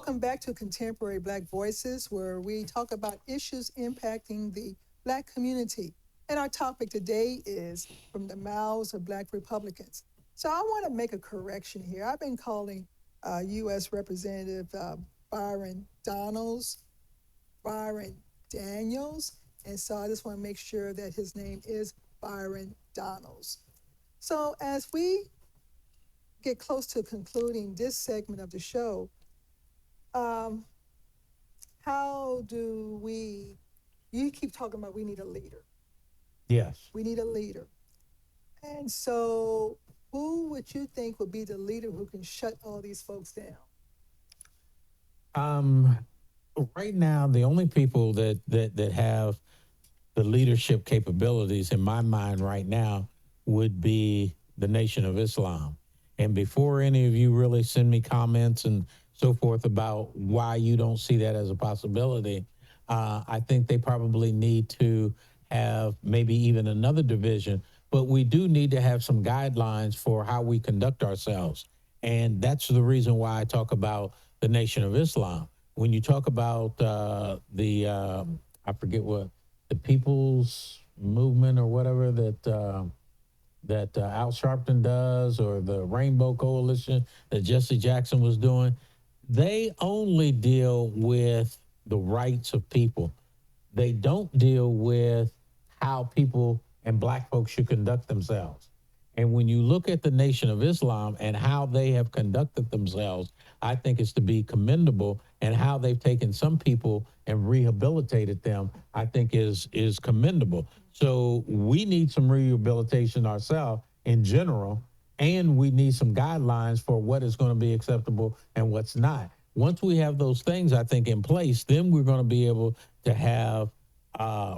Welcome back to Contemporary Black Voices, where we talk about issues impacting the Black community. And our topic today is From the Mouths of Black Republicans. So I want to make a correction here. I've been calling U.S. Representative Byron Donalds, Byron Daniels. And so I just want to make sure that his name is Byron Donalds. So as we get close to concluding this segment of the show, um, how do we, you keep talking about we need a leader. Yes. We need a leader. And so who would you think would be the leader who can shut all these folks down? Um, right now, the only people that have the leadership capabilities in my mind right now would be the Nation of Islam. And before any of you really send me comments and so forth about why you don't see that as a possibility, I think they probably need to have maybe even another division. But we do need to have some guidelines for how we conduct ourselves. And that's the reason why I talk about the Nation of Islam. When you talk about I forget what, the People's Movement or whatever that Al Sharpton does, or the Rainbow Coalition that Jesse Jackson was doing, they only deal with the rights of people. They don't deal with how people and black folks should conduct themselves. And when you look at the Nation of Islam and how they have conducted themselves, I think it's to be commendable. And how they've taken some people and rehabilitated them, I think is commendable. So we need some rehabilitation ourselves in general, and we need some guidelines for what is going to be acceptable and what's not. Once we have those things, I think, in place, then we're going to be able to have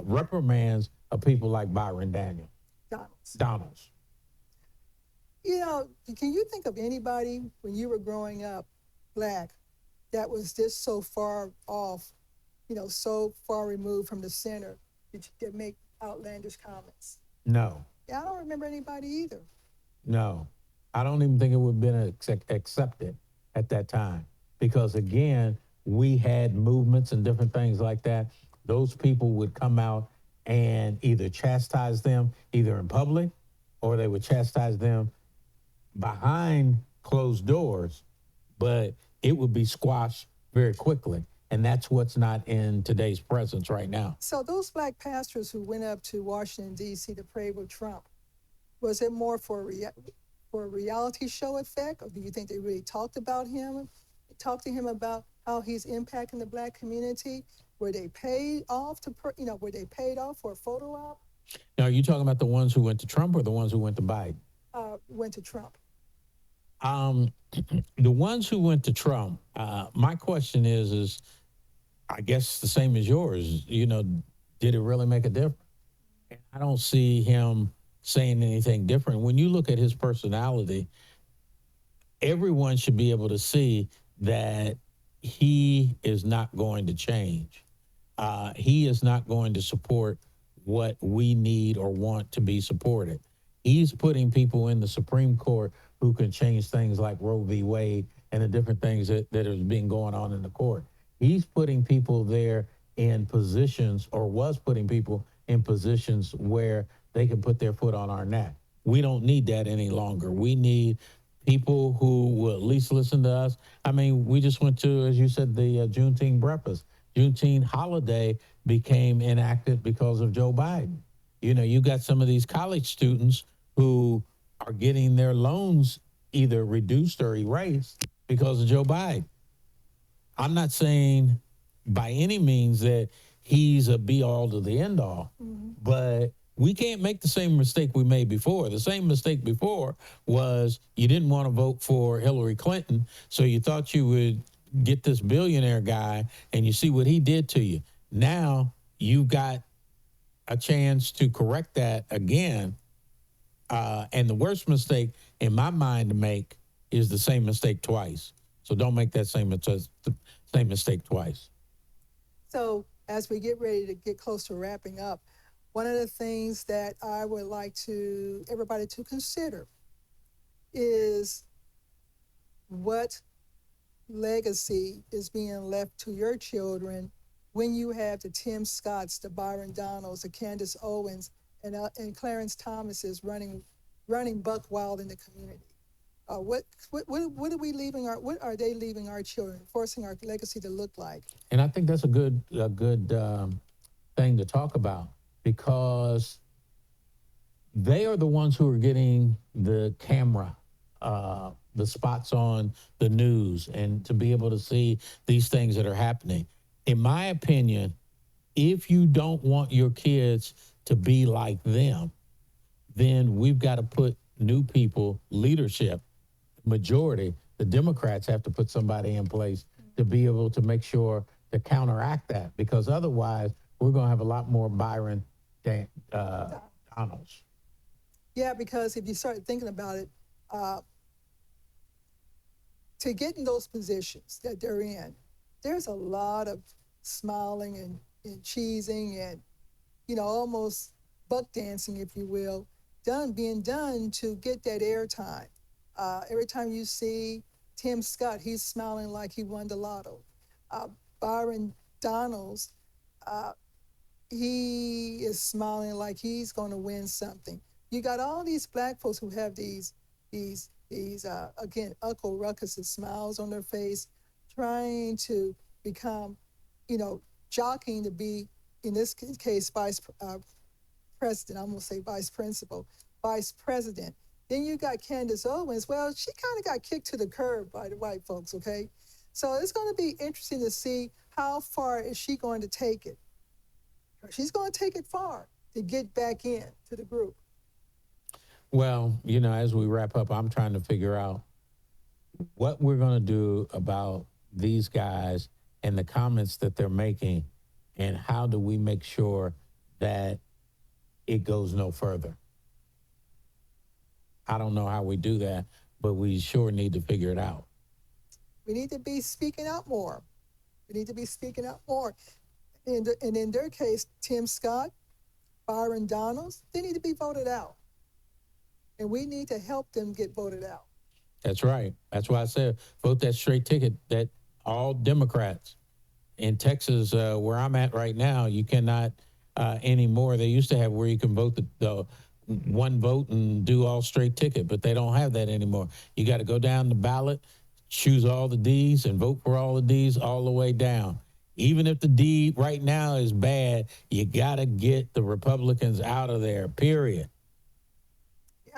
reprimands of people like Byron Daniel Donalds. Donalds. You know, can you think of anybody when you were growing up, Black, that was just so far off, so far removed from the center that you could make outlandish comments? No, Yeah, I don't remember anybody either. no. I don't even think it would have been accepted at that time because, again, we had movements and different things like that. Those people would come out and either chastise them either in public, or they would chastise them behind closed doors, but it would be squashed very quickly. And that's what's not in today's presence right now. So those Black pastors who went up to Washington, D.C. to pray with Trump, was it more for a reality show effect, or do you think they really talked about him, talked to him about how he's impacting the Black community? Were they paid off were they paid off for a photo op? Now, are you talking about the ones who went to Trump or the ones who went to Biden? Went to Trump. Um, the ones who went to Trump, my question is I guess the same as yours. Did it really make a difference? I don't see him saying anything different. When you look at his personality, everyone should be able to see that he is not going to change. He is not going to support what we need or want to be supported. He's putting people in the Supreme Court who can change things like Roe v. Wade and the different things that has been going on in the court. He's putting people there in positions, or was putting people in positions where they can put their foot on our neck. We don't need that any longer. We need people who will at least listen to us. I mean, we just went to, as you said, the Juneteenth breakfast. Juneteenth holiday became enacted because of Joe Biden. You got some of these college students who are getting their loans either reduced or erased because of Joe Biden. I'm not saying by any means that he's a be all to the end all, but we can't make the same mistake we made before. The same mistake before was you didn't want to vote for Hillary Clinton, so you thought you would get this billionaire guy, and you see what he did to you. Now you've got a chance to correct that again. And the worst mistake in my mind to make is the same mistake twice. So don't make that same mistake twice. So as we get ready to get close to wrapping up, one of the things that I would like to everybody to consider is what legacy is being left to your children when you have the Tim Scotts, the Byron Donalds, the Candace Owens, and Clarence Thomases running buck wild in the community? What are we leaving what are they leaving our children, forcing our legacy to look like? And I think that's a good thing to talk about, because they are the ones who are getting the camera, the spots on the news, and to be able to see these things that are happening. In my opinion, if you don't want your kids to be like them, then we've got to put new people, leadership, majority. The Democrats have to put somebody in place to be able to make sure to counteract that, because otherwise we're going to have a lot more Byron Donalds. Yeah, because if you start thinking about it, to get in those positions that they're in, there's a lot of smiling and cheesing and, almost buck dancing, if you will, being done to get that airtime. Every time you see Tim Scott, he's smiling like he won the lotto. Byron Donalds, he is smiling like he's going to win something. You got all these black folks who have these again, Uncle Ruckus' smiles on their face, trying to become, jockeying to be, in this case, vice president. I'm going to say vice principal, vice president. Then you got Candace Owens. Well, she kind of got kicked to the curb by the white folks, okay? So it's going to be interesting to see how far is she going to take it. She's going to take it far to get back in to the group. Well, as we wrap up, I'm trying to figure out what we're going to do about these guys and the comments that they're making, and how do we make sure that it goes no further. I don't know how we do that, but we sure need to figure it out. We need to be speaking out more. We need to be speaking out more. And in their case, Tim Scott, Byron Donalds, they need to be voted out. And we need to help them get voted out. That's right. That's why I said vote that straight ticket, that all Democrats. In Texas, where I'm at right now, you cannot anymore. They used to have where you can vote the one vote and do all straight ticket, but they don't have that anymore. You got to go down the ballot, choose all the D's, and vote for all the D's all the way down. Even if the D right now is bad, you got to get the Republicans out of there, period. Yeah.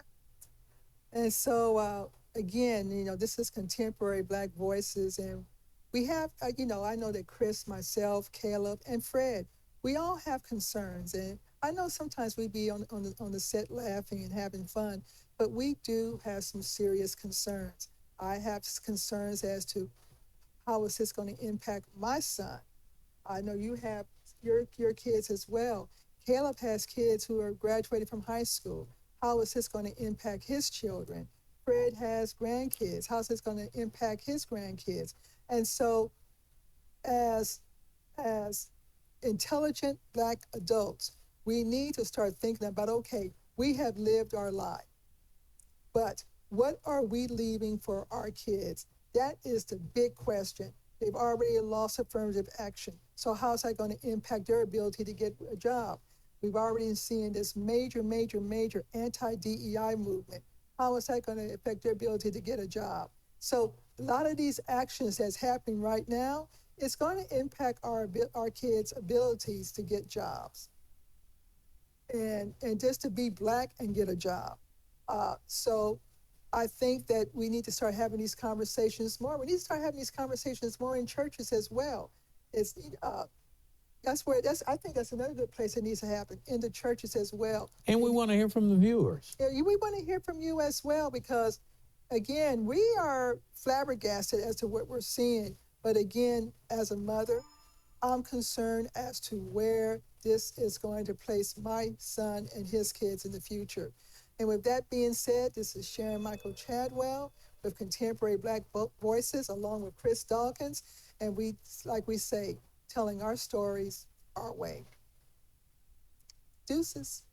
And so, again, this is Contemporary Black Voices. And we have, I know that Chris, myself, Caleb, and Fred, we all have concerns. And I know sometimes we be on the set laughing and having fun, but we do have some serious concerns. I have concerns as to how is this going to impact my son. I know you have your kids as well. Caleb has kids who are graduating from high school. How is this going to impact his children? Fred has grandkids. How's this going to impact his grandkids? And so, as intelligent Black adults, we need to start thinking about, okay, we have lived our life, but what are we leaving for our kids? That is the big question. They've already lost affirmative action. So how's that going to impact their ability to get a job? We've already seen this major anti-DEI movement. How is that going to affect their ability to get a job? So a lot of these actions that's happening right now, it's going to impact our kids' abilities to get jobs and just to be Black and get a job. So I think that we need to start having these conversations more. We need to start having these conversations more in churches as well. It's I think that's another good place that needs to happen, in the churches as well. And we want to hear from the viewers. Yeah, we want to hear from you as well, because again, we are flabbergasted as to what we're seeing. But again, as a mother, I'm concerned as to where this is going to place my son and his kids in the future. And with that being said, this is Sharon Michael Chadwell with Contemporary Black Voices, along with Chris Dawkins. And we, like we say, telling our stories our way. Deuces.